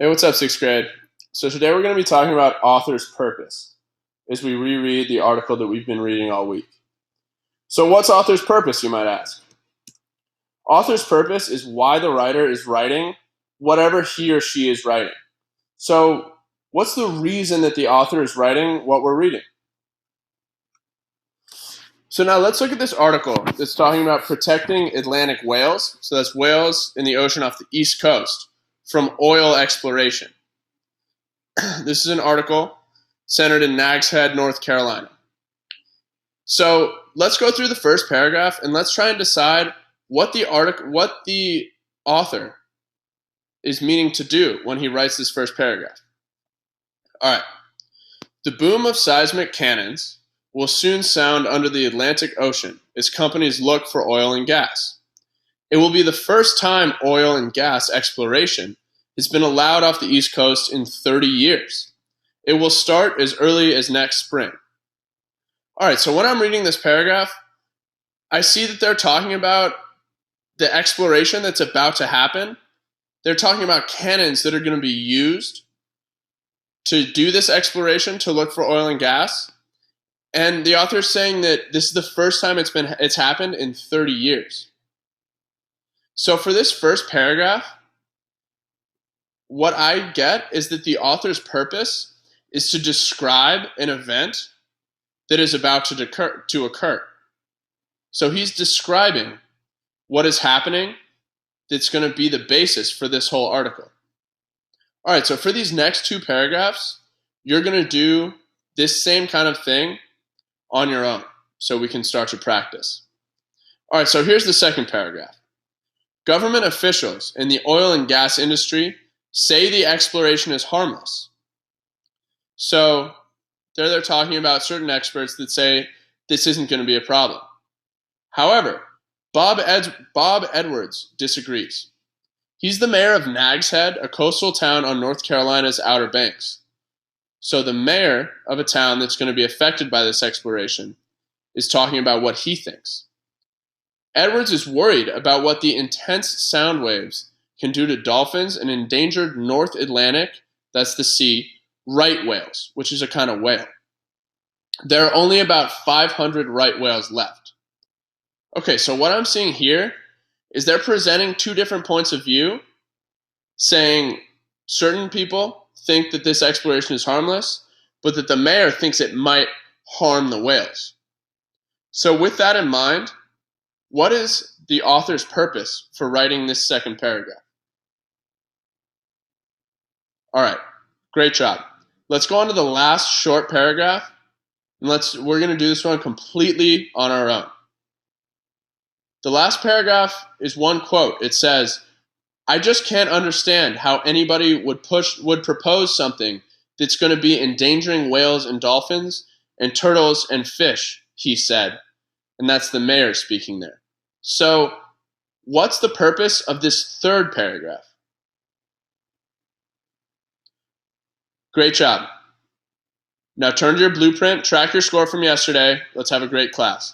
Hey, what's up, sixth grade? So today we're going to be talking about author's purpose as we reread the article that we've been reading all week. So what's author's purpose, you might ask? Author's purpose is why the writer is writing whatever he or she is writing. So what's the reason that the author is writing what we're reading? So now let's look at this article that's talking about protecting Atlantic whales. So that's whales in the ocean off the East Coast from oil exploration. This is an article centered in Nags Head, North Carolina. So let's go through the first paragraph and let's try and decide what the author is meaning to do when he writes this first paragraph. All right. The boom of seismic cannons will soon sound under the Atlantic Ocean as companies look for oil and gas. It will be the first time oil and gas exploration has been allowed off the East Coast in 30 years. It will start as early as next spring. All right, so when I'm reading this paragraph, I see that they're talking about the exploration that's about to happen. They're talking about cannons that are going to be used to do this exploration, to look for oil and gas. And the author is saying that this is the first time it's happened in 30 years. So for this first paragraph, what I get is that the author's purpose is to describe an event that is about to occur. So he's describing what is happening that's going to be the basis for this whole article. All right, so for these next two paragraphs, you're going to do this same kind of thing on your own so we can start to practice. All right, so here's the second paragraph. Government officials in the oil and gas industry say the exploration is harmless. So they're talking about certain experts that say this isn't going to be a problem. However, Bob Edwards disagrees. He's the mayor of Nags Head, a coastal town on North Carolina's Outer Banks. So the mayor of a town that's going to be affected by this exploration is talking about what he thinks. Edwards is worried about what the intense sound waves can do to dolphins and endangered North Atlantic, that's the sea, right whales, which is a kind of whale. There are only about 500 right whales left. Okay, so what I'm seeing here is they're presenting two different points of view, saying certain people think that this exploration is harmless, but that the mayor thinks it might harm the whales. So with that in mind, what is the author's purpose for writing this second paragraph? All right, great job. Let's go on to the last short paragraph, and we're going to do this one completely on our own. The last paragraph is one quote. It says, "I just can't understand how anybody would propose something that's going to be endangering whales and dolphins and turtles and fish," he said. And that's the mayor speaking there. So what's the purpose of this third paragraph? Great job. Now turn to your blueprint, track your score from yesterday. Let's have a great class.